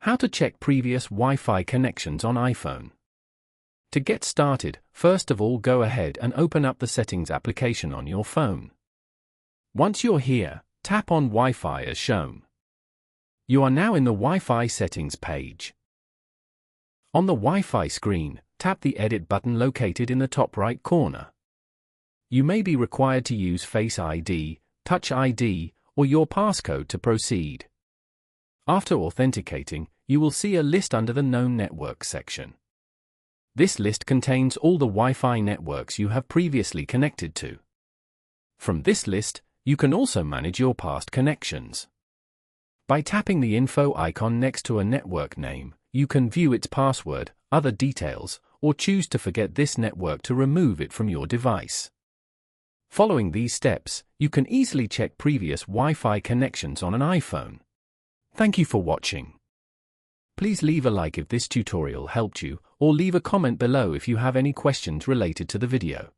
How to check previous Wi-Fi connections on iPhone. To get started, first of all go ahead and open up the Settings application on your phone. Once you're here, tap on Wi-Fi as shown. You are now in the Wi-Fi settings page. On the Wi-Fi screen, tap the Edit button located in the top right corner. You may be required to use Face ID, Touch ID, or your passcode to proceed. After authenticating, you will see a list under the Known Networks section. This list contains all the Wi-Fi networks you have previously connected to. From this list, you can also manage your past connections. By tapping the info icon next to a network name, you can view its password, other details, or choose to forget this network to remove it from your device. Following these steps, you can easily check previous Wi-Fi connections on an iPhone. Thank you for watching. Please leave a like if this tutorial helped you, or leave a comment below if you have any questions related to the video.